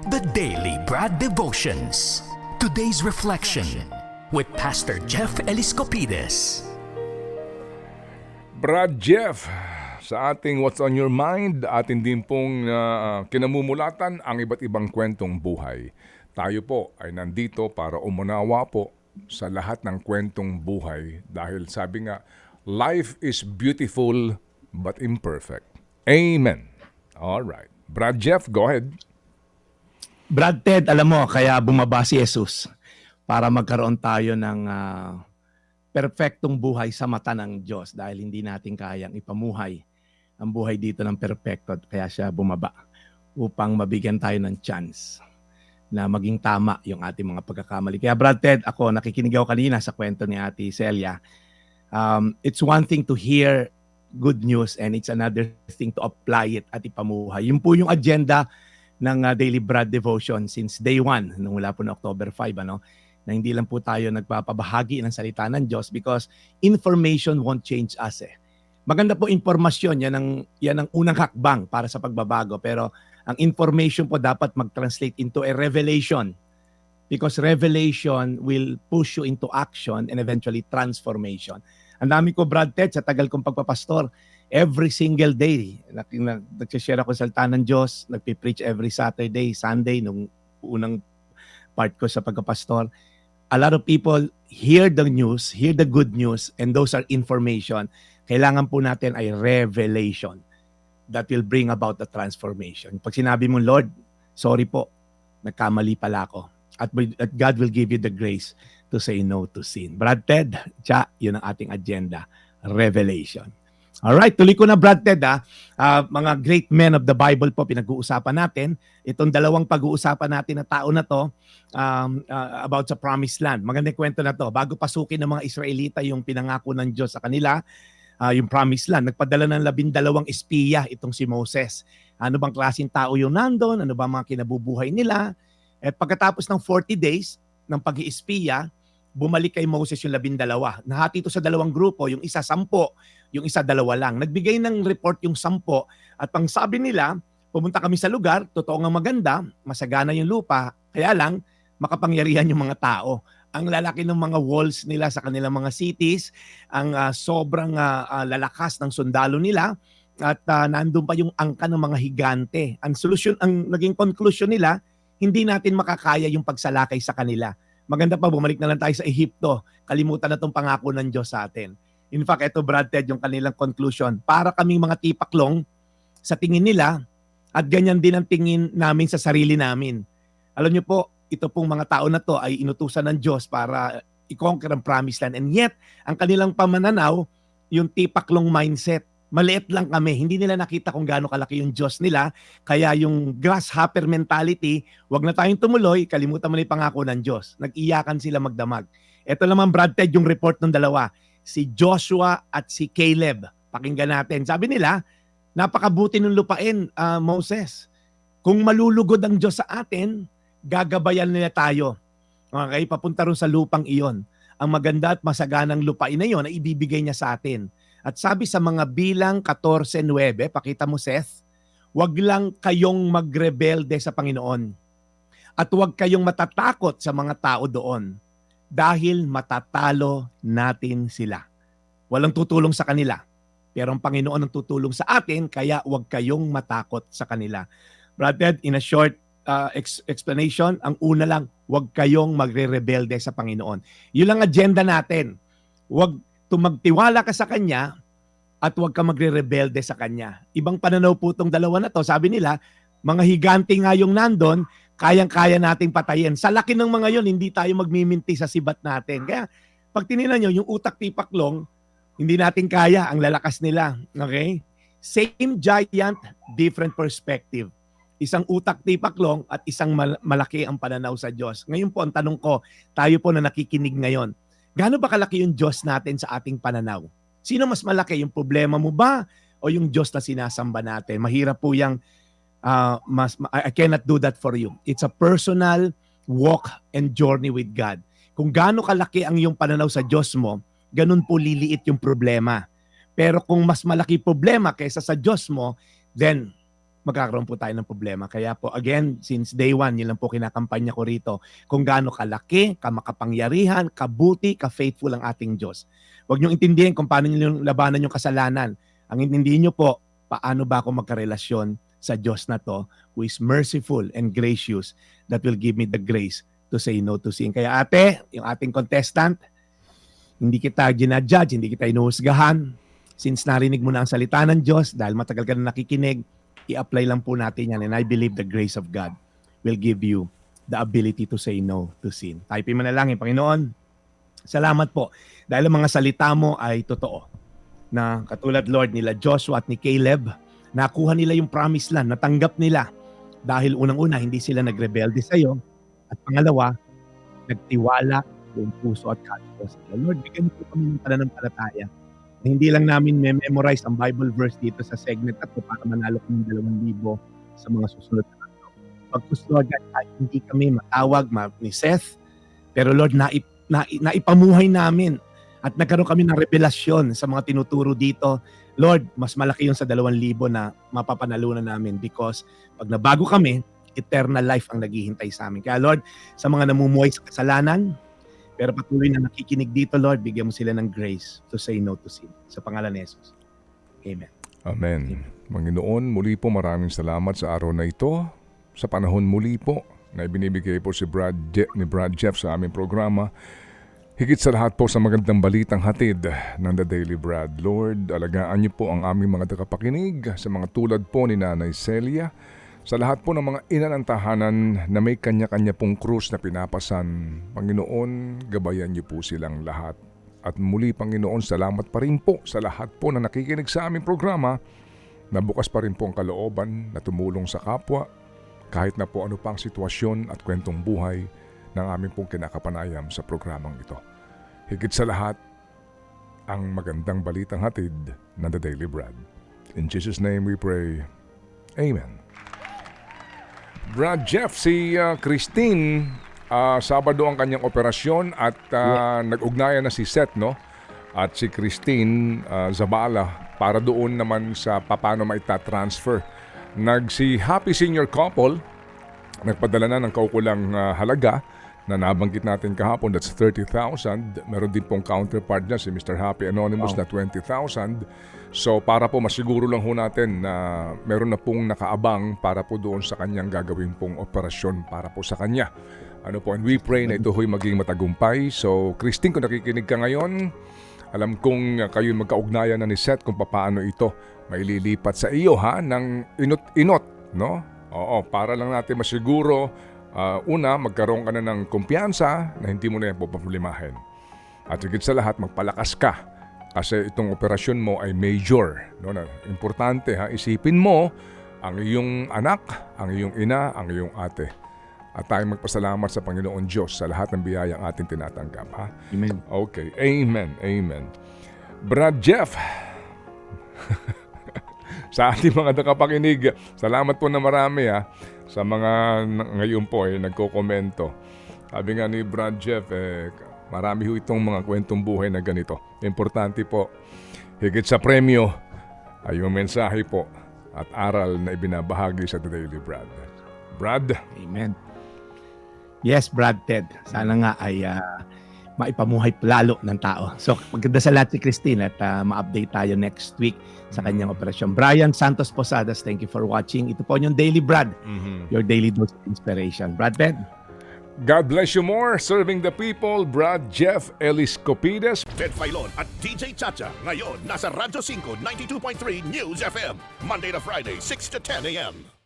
The Daily Brad Devotions. Today's reflection with Pastor Jeff Eliscopides. Brad Jeff, sa ating What's on Your Mind, atin din pong kinamumulatan ang iba't ibang kwentong buhay. Tayo po ay nandito para umunawa po sa lahat ng kwentong buhay dahil sabi nga, life is beautiful but imperfect. Amen. All right. Brad Jeff, go ahead. Brad Ted, alam mo, kaya bumaba si Jesus para magkaroon tayo ng perfectong buhay sa mata ng Diyos dahil hindi natin kayang ipamuhay ang buhay dito ng perfecto. Kaya siya bumaba upang mabigyan tayo ng chance na maging tama yung ating mga pagkakamali. Kaya Brad Ted, ako nakikinig ako kanina sa kwento ni Ate Celia. It's one thing to hear good news and it's another thing to apply it at ipamuhay. Yun po yung agenda ng Daily Brad Devotion since day 1, nung wala po na October 5, na hindi lang po tayo nagpapabahagi ng salita ng Diyos because information won't change us. Maganda po impormasyon, yan ang unang hakbang para sa pagbabago, pero ang information po dapat mag-translate into a revelation because revelation will push you into action and eventually transformation. Ang dami ko, Brad Ted, sa tagal kong pagpapastor, every single day, nag-share ako sa salita ng Diyos, nagpipreach every Saturday, Sunday, nung unang part ko sa pagkapastor. A lot of people hear the news, hear the good news, and those are information. Kailangan po natin ay revelation that will bring about the transformation. Pag sinabi mo, Lord, sorry po, nagkamali pala ako. At God will give you the grace to say no to sin. Brad Ted, yun ang ating agenda, revelation. Alright, tuloy ko na Brad Ted. Mga great men of the Bible po pinag-uusapan natin. Itong dalawang pag-uusapan natin na tao na to about sa Promised Land. Magandang kwento na to. Bago pasukin ng mga Israelita yung pinangako ng Diyos sa kanila, yung Promised Land, nagpadala ng 12 espiya itong si Moses. Ano bang klaseng tao yung nandun? Ano bang mga kinabubuhay nila? At pagkatapos ng 40 days ng pag-iispiya, bumalik kay Moses yung 12. Nahati ito sa dalawang grupo, yung isa 10, yung isa 2 lang. Nagbigay ng report yung 10 at pang sabi nila, pumunta kami sa lugar, totoo nga maganda, masagana yung lupa, kaya lang makapangyarihan yung mga tao. Ang lalaki ng mga walls nila sa kanilang mga cities, ang sobrang lalakas ng sundalo nila, at nandun pa yung angka ng mga higante. Ang naging conclusion nila, hindi natin makakaya yung pagsalakay sa kanila. Maganda pa, bumalik na lang tayo sa Ehipto. Kalimutan na itong pangako ng Diyos sa atin. In fact, ito Brad Ted, yung kanilang conclusion. Para kaming mga tipaklong sa tingin nila at ganyan din ang tingin namin sa sarili namin. Alam niyo po, ito pong mga tao na to ay inutusan ng Diyos para i-conquer ang Promised Land. And yet, ang kanilang pamananaw, yung tipaklong mindset. Maliit lang kami. Hindi nila nakita kung gaano kalaki yung Diyos nila. Kaya yung grasshopper mentality, wag na tayong tumuloy, kalimutan mo na yung pangako ng Diyos. Nag-iyakan sila magdamag. Ito naman Brad Ted, yung report ng dalawa. Si Joshua at si Caleb. Pakinggan natin. Sabi nila, napakabuti ng lupain, Moses. Kung malulugod ang Diyos sa atin, gagabayan nila tayo. Okay, papunta rin sa lupang iyon. Ang maganda at masaganang lupain na iyon ay ibibigay niya sa atin. At sabi sa mga bilang 14:9, pakita mo Seth, wag lang kayong magrebelde sa Panginoon. At wag kayong matatakot sa mga tao doon dahil matatalo natin sila. Walang tutulong sa kanila. Pero ang Panginoon ang tutulong sa atin, kaya wag kayong matakot sa kanila. Brad Ted, in a short explanation, ang una lang, wag kayong magre-rebelde sa Panginoon. Yun lang agenda natin. Wag magtiwala ka sa Kanya at huwag ka magre-rebelde sa Kanya. Ibang pananaw po itong dalawa na to. Sabi nila, mga higante nga yung nandun, kayang-kaya nating patayin. Sa laki ng mga yon, hindi tayo magmiminti sa sibat natin. Kaya pag tininan nyo, yung utak tipaklong, hindi natin kaya, ang lalakas nila. Okay? Same giant, different perspective. Isang utak tipaklong at isang malaki ang pananaw sa Diyos. Ngayon po, ang tanong ko, tayo po na nakikinig ngayon, gaano ba kalaki yung Diyos natin sa ating pananaw? Sino mas malaki? Yung problema mo ba o yung Diyos na sinasamba natin? Mahirap po yung I cannot do that for you. It's a personal walk and journey with God. Kung gaano kalaki ang iyong pananaw sa Diyos mo, ganun po liliit yung problema. Pero kung mas malaki problema kaysa sa Diyos mo, then magkakaroon po tayo ng problema. Kaya po, again, since day one, yun lang po kinakampanya ko rito, kung gaano kalaki, kamakapangyarihan, kabuti, ka-faithful ang ating Diyos. Huwag niyong intindihin kung paano niyo labanan yung kasalanan. Ang intindihin niyo po, paano ba ako magkarelasyon sa Diyos na to, who is merciful and gracious, that will give me the grace to say no to sin. Kaya ate, yung ating contestant, hindi kita ginadjudge, hindi kita inuhusgahan. Since narinig mo na ang salita ng Diyos, dahil matagal ka na nakikinig, i-apply lang po natin yan. And I believe the grace of God will give you the ability to say no to sin. Type mo na lang, Panginoon, salamat po. Dahil ang mga salita mo ay totoo. Na katulad, Lord, nila Joshua at ni Caleb, nakuha nila yung promised land, natanggap nila. Dahil unang-una, hindi sila nagrebelde sa iyo. At pangalawa, nagtiwala yung puso at kaluluwa sa iyo. Lord, bigyan po kami ng pananampalataya. Hindi lang namin memorize ang Bible verse dito sa segment at para manalo kami ng 2,000 sa mga susunod na araw. Pagkus, Lord, kahit hindi kami matawag ni Seth, pero Lord, naipamuhay namin at nagkaroon kami ng revelasyon sa mga tinuturo dito. Lord, mas malaki yung sa 2,000 na mapapanalunan namin because pag nabago kami, eternal life ang naghihintay sa amin. Kaya Lord, sa mga namumuhay sa kasalanan, pero patuloy na nakikinig dito, Lord, bigyan mo sila ng grace to say no to sin. Sa pangalan ni Jesus. Amen. Amen. Panginoon, muli po maraming salamat sa araw na ito. Sa panahon muli po na ibinibigay po ni Brad Jeff sa aming programa. Higit sa lahat po sa magandang balitang hatid ng The Daily Brad. Lord, alagaan niyo po ang aming mga tagapakinig sa mga tulad po ni Nanay Celia. Sa lahat po ng mga ina ng tahanan na may kanya-kanya pong krus na pinapasan, Panginoon, gabayan niyo po silang lahat. At muli, Panginoon, salamat pa rin po sa lahat po na nakikinig sa aming programa na bukas pa rin po ang kalooban na tumulong sa kapwa kahit na po ano pang sitwasyon at kwentong buhay ng aming pong kinakapanayam sa programang ito. Higit sa lahat, ang magandang balitang hatid ng The Daily Brad. In Jesus' name we pray. Amen. Brad Jeff, si Christine, Sabado ang kanyang operasyon at nag-ugnayan na si Seth, no? At si Christine Zabala para doon naman sa paano maita-transfer. Si Happy Senior Couple, nagpadala na ng kaukulang halaga na nabanggit natin kahapon, that's 30,000. Meron din pong counterpart niya, si Mr. Happy Anonymous na 20,000. So para po masiguro lang ho natin na meron na pong nakaabang para po doon sa kanyang gagawin pong operasyon para po sa kanya. And we pray na ito ho'y maging matagumpay. So Christine, kung nakikinig ka ngayon, alam kong kayo magkaugnayan na ni Seth kung paano ito maililipat sa iyo ng inot-inot, no? Oo, para lang natin masiguro. Una, magkaroon ka na ng kumpiyansa na hindi mo na yan pupapulimahin. At higit sa lahat, magpalakas ka. Kasi itong operasyon mo ay major. No? Importante, isipin mo ang iyong anak, ang iyong ina, ang iyong ate. At tayong magpasalamat sa Panginoon Diyos sa lahat ng biyayang ating tinatanggap. Ha? Amen. Okay, amen, amen. Brad Jeff, sa ating mga nakapakinig, salamat po na marami sa mga ngayon po nagko-komento. Sabi nga ni Brad Jeff, marami ho itong mga kwentong buhay na ganito. Importante po, higit sa premyo, ay yung mensahe po at aral na ibinabahagi sa The Daily Brad. Brad? Amen. Yes, Brad Ted. Sana nga ay maipamuhay lalo ng tao. So, maganda sa lahat si Christine at ma-update tayo next week sa kanyang operasyon. Brian Santos Posadas, thank you for watching. Ito po yung Daily Brad, your daily dose of inspiration. Brad Ted? God bless you more. Serving the people, Brad Jeff Eliscopides. Ted Filon at DJ Chacha. Ngayon, nasa Radyo 5, 92.3 News FM. Monday to Friday, 6 to 10 a.m.